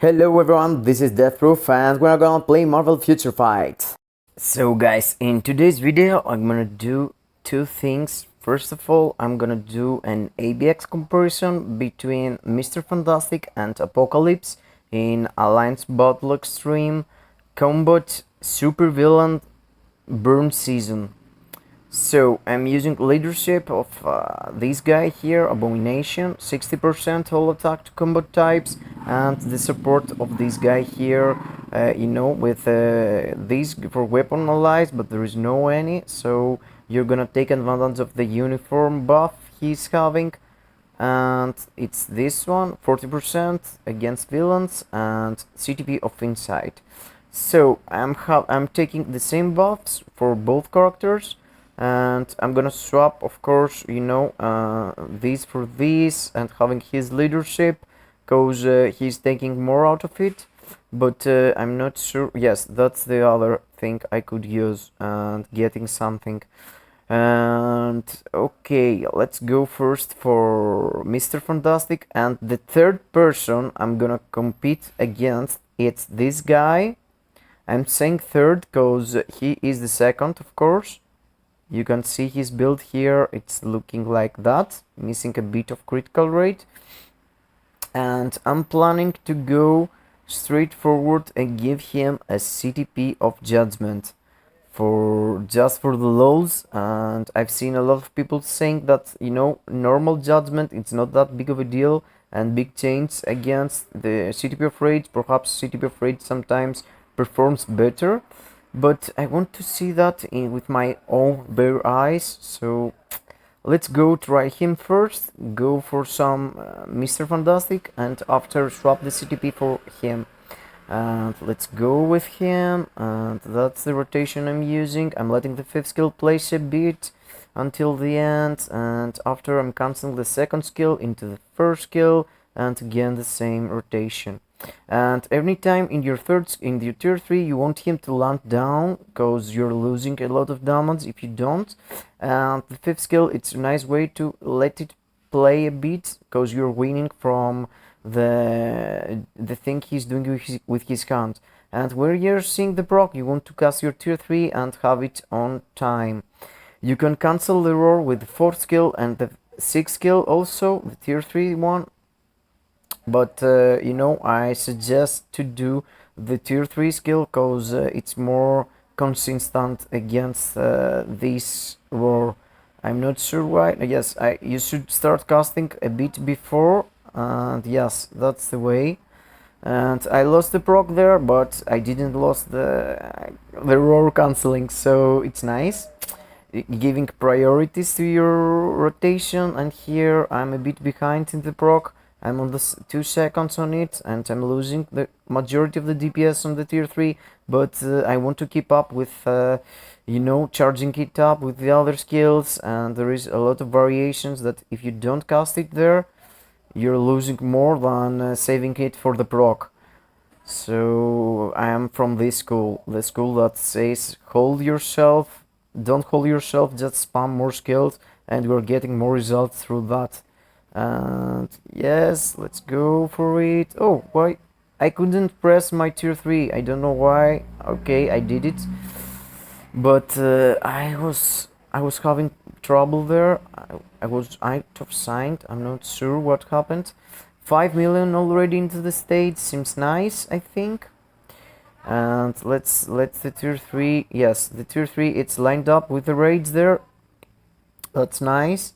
Hello everyone, this is Deathproof and we're gonna play Marvel Future Fight. So guys, in today's video I'm gonna do two things. First of all, I'm gonna do an Abx comparison between Mr. Fantastic and Apocalypse in Alliance Battle Extreme Combat Supervillain Burn Season. So I'm using leadership of this guy here, Abomination, 60% all attack to combat types, and the support of this guy here, with these for weapon allies, but there is no any, so you're gonna take advantage of the uniform buff he's having, and it's this one, 40% against villains and CTP of Insight. So I'm taking the same buffs for both characters, and I'm gonna swap, of course, these for these and having his leadership, because he's taking more out of it, but I'm not sure. Yes, that's the other thing I could use and getting something. And okay, let's go first for Mr. Fantastic, and the third person I'm gonna compete against, it's this guy. I'm saying third because he is the second, of course. You can see his build here, it's looking like that, missing a bit of critical rate. And I'm planning to go straight forward and give him a CTP of Judgment just for the lols. And I've seen a lot of people saying that, normal Judgment, it's not that big of a deal, and big change against the CTP of Rage. Perhaps CTP of Rage sometimes performs better, but I want to see that with my own bare eyes. So let's go try him first, go for some Mr. Fantastic, and after swap the CTP for him. And let's go with him, and that's the rotation I'm using. I'm letting the fifth skill place a bit until the end, and after I'm canceling the second skill into the first skill, and again the same rotation. And every time in your tier 3 you want him to land down, because you're losing a lot of damage if you don't. And the fifth skill, it's a nice way to let it play a bit, because you're winning from the thing he's doing with his hand. And where you're seeing the proc, you want to cast your tier 3 and have it on time. You can cancel the roar with the fourth skill and the sixth skill also, the tier 3 one. But I suggest to do the tier 3 skill, because it's more consistent against this roar. I'm not sure why. Yes, you should start casting a bit before, and yes, that's the way. And I lost the proc there, but I didn't lose the roar cancelling, so it's nice. Giving priorities to your rotation, and here I'm a bit behind in the proc. I'm on the 2 seconds on it, and I'm losing the majority of the DPS on the tier 3, but I want to keep up with, charging it up with the other skills, and there is a lot of variations that if you don't cast it there, you're losing more than saving it for the proc. So I am from this school, the school that says hold yourself, don't hold yourself, just spam more skills, and you're getting more results through that. And yes, let's go for it. Oh, why I couldn't press my tier 3, I don't know why. Okay, I did it, but I was having trouble there. I was out of sight, I'm not sure what happened. 5 million already into the stage, seems nice, I think. And let's the tier 3, yes, the tier 3, it's lined up with the raids there, that's nice.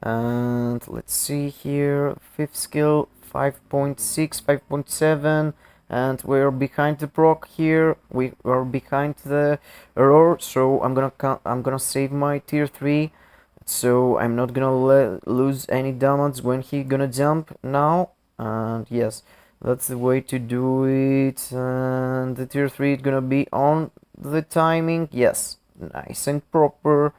And let's see here, fifth skill 5.6, 5.7, and we're behind the proc here. We are behind the roar, so I'm gonna save my tier 3, so I'm not gonna lose any damage when he gonna jump now. And yes, that's the way to do it. And the tier 3 is gonna be on the timing, yes, nice and proper.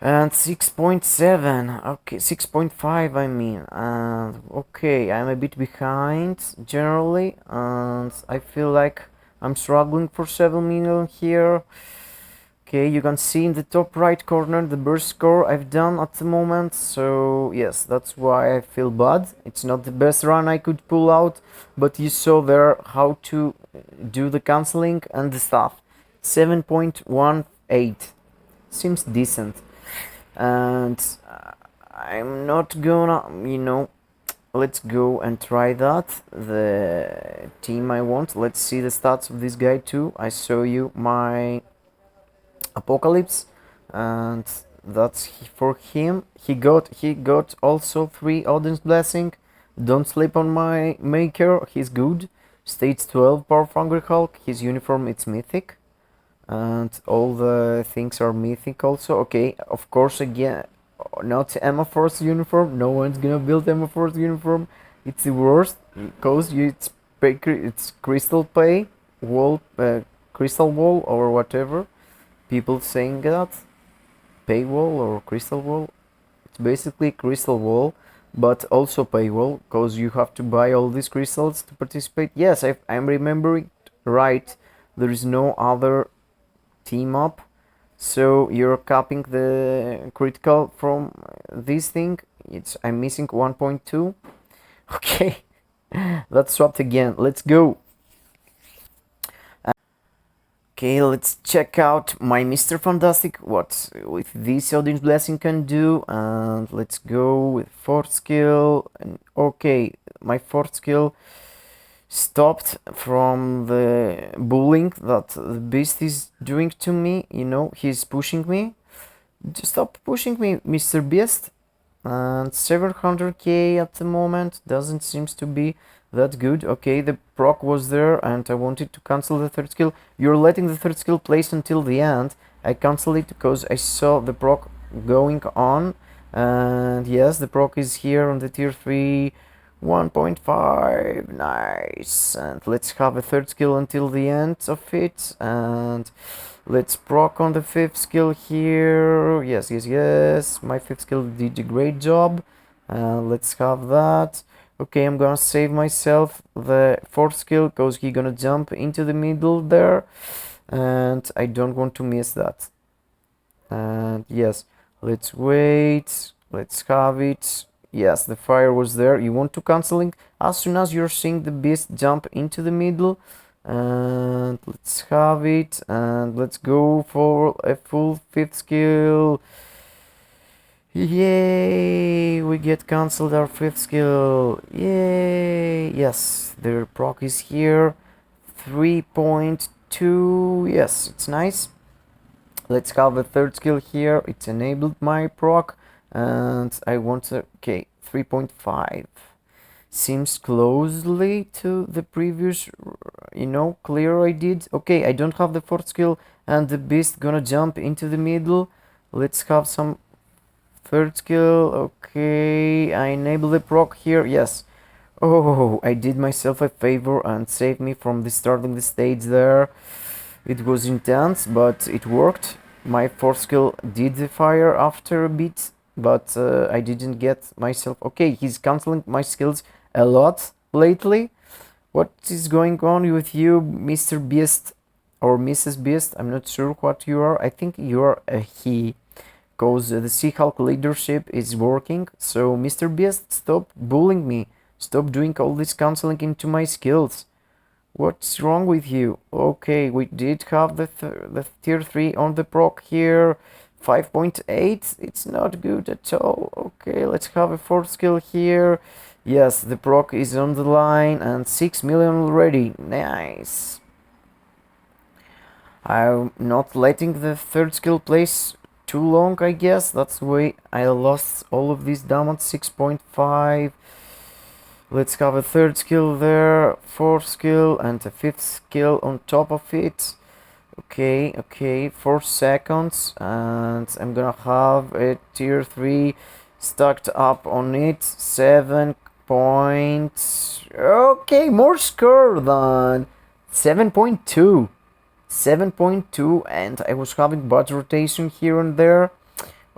And 6.7, okay, 6.5 I mean, and okay, I'm a bit behind generally, and I feel like I'm struggling for 7 million here. Okay, you can see in the top right corner the burst score I've done at the moment. So yes, that's why I feel bad. It's not the best run I could pull out, but you saw there how to do the canceling and the stuff. 7.18 seems decent, and I'm not gonna, let's go and try that. The team I want. Let's see the stats of this guy too. I show you my Apocalypse, and that's for him. He got also 3 Odin's Blessing. Don't sleep on my maker. He's good. Stage 12 Power Hungry Hulk. His uniform it's mythic, and all the things are mythic also. Okay, of course again, not Emma Force uniform. No one's gonna build Emma Force uniform. It's the worst because it's crystal pay wall, crystal wall or whatever. People saying that paywall or crystal wall. It's basically crystal wall, but also paywall because you have to buy all these crystals to participate. Yes, I'm remembering right. There is no other team up, so you're capping the critical from this thing. I'm missing 1.2. Okay, that's swapped again. Let's go. Okay, let's check out my Mr. Fantastic, what with this Odin's Blessing can do, and let's go with 4th skill. And okay, my 4th skill stopped from the bullying that the beast is doing to me. He's pushing me. Just stop pushing me, Mr. Beast. And 700k at the moment doesn't seems to be that good. Okay, the proc was there and I wanted to cancel the 3rd skill. You're letting the 3rd skill place until the end. I cancel it because I saw the proc going on, and yes, the proc is here on the tier 3 1.5. Nice. And let's have a 3rd skill until the end of it, and let's proc on the 5th skill here. Yes, my 5th skill did a great job. Let's have that. Okay, I'm gonna save myself the 4th skill because he's gonna jump into the middle there, and I don't want to miss that. And yes, let's wait. Let's have it. Yes, the fire was there. You want to canceling as soon as you're seeing the beast jump into the middle. And let's have it, and let's go for a full 5th skill. Yay, we get cancelled our 5th skill. Yay. Yes, the proc is here. 3.2. Yes, it's nice. Let's have a 3rd skill here. It's enabled my proc, and I want to, okay, 3.5 seems closely to the previous clear I did. Okay, I don't have the 4th skill and the beast gonna jump into the middle. Let's have some 3rd skill. Okay, I enable the proc here. Yes. Oh, I did myself a favor and saved me from starting the stage there. It was intense, but it worked. My 4th skill did the fire after a bit, but I didn't get myself. Okay, he's canceling my skills a lot lately. What is going on with you, Mr. Beast or Mrs. Beast? I'm not sure what you are. I think you are a he, because the Sea-Hulk leadership is working. So, Mr. Beast, stop bullying me. Stop doing all this canceling into my skills. What's wrong with you? Okay, we did have the tier 3 on the proc here. 5.8. It's not good at all. Okay, let's have a 4th skill here. Yes, the proc is on the line, and 6 million already. Nice. I'm not letting the 3rd skill place too long, I guess. That's the way I lost all of this damage. 6.5. Let's have a 3rd skill there, 4th skill, and a 5th skill on top of it. Okay, 4 seconds, and I'm gonna have a tier 3 stacked up on it. 7 points. Okay, more score than 7.2. 7.2, and I was having bad rotation here and there.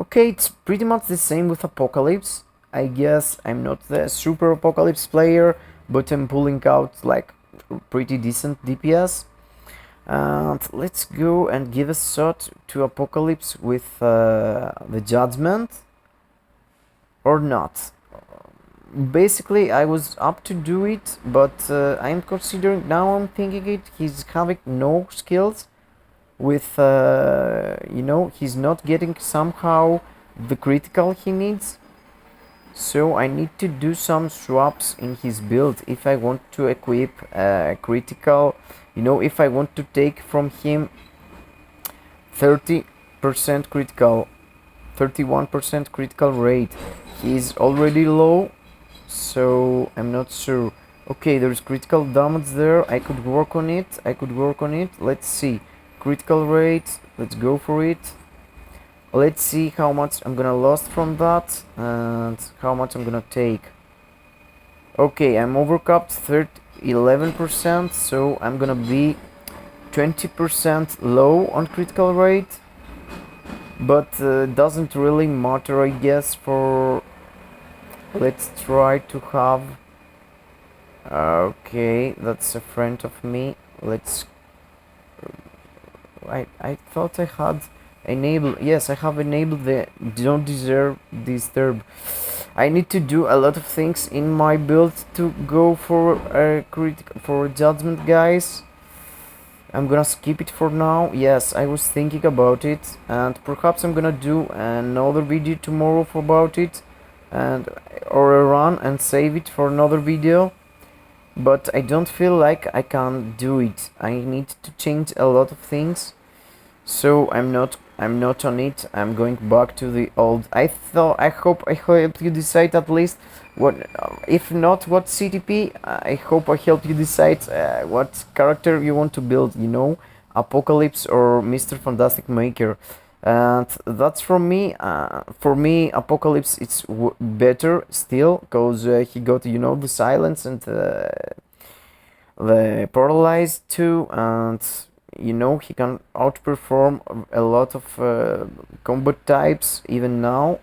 Okay, it's pretty much the same with Apocalypse. I guess I'm not the super Apocalypse player, but I'm pulling out like pretty decent DPS. And let's go and give a shot to Apocalypse with the Judgment, or not. Basically, I was up to do it, but I'm considering now. I'm thinking it. He's having no skills with, he's not getting somehow the critical he needs. So I need to do some swaps in his build if I want to equip critical. If I want to take from him 30% critical, 31% critical rate. He's already low, so I'm not sure. Okay, there's critical damage there. I could work on it. Let's see. Critical rate. Let's go for it. Let's see how much I'm gonna lose from that and how much I'm gonna take. Okay, I'm overcapped 11%, so I'm gonna be 20% low on critical rate, but doesn't really matter, I guess. For let's try to have, okay, that's a friend of me. Let's, I thought I had enable, yes, I have enabled the don't deserve disturb. I need to do a lot of things in my build to go for a for a judgment, guys. I'm gonna skip it for now. Yes, I was thinking about it, and perhaps I'm gonna do another video tomorrow about it, and or a run and save it for another video. But I don't feel like I can do it. I need to change a lot of things, so I'm not on it. I'm going back to the old. I hope I helped you decide at least what, if not what CTP, I hope I helped you decide what character you want to build, Apocalypse or Mr. Fantastic Maker. And that's from me. For me, Apocalypse it's better still, because he got, the silence and the paralyzed too, and he can outperform a lot of combat types even now.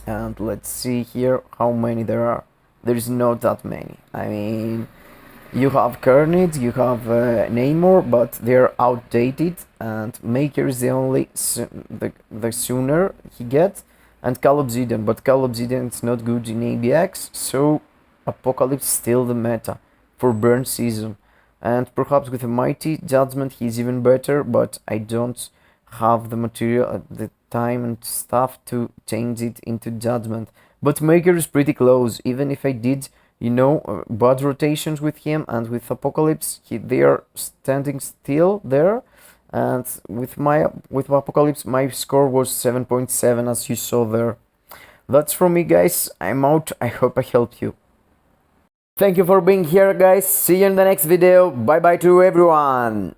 And let's see here how many there are. There's not that many. I mean, you have Carnage, you have Namor, but they're outdated, and Maker is the only the sooner he gets, and Cal Obsidian, but Cal Obsidian is not good in ABX, so Apocalypse is still the meta for burn season. And perhaps with a mighty judgment he's even better, but I don't have the material, the time and stuff to change it into judgment. But Maker is pretty close. Even if I did, bad rotations with him and with Apocalypse, they are standing still there. And with Apocalypse, my score was 7.7, as you saw there. That's from me, guys. I'm out. I hope I helped you. Thank you for being here, guys. See you in the next video. Bye bye to everyone.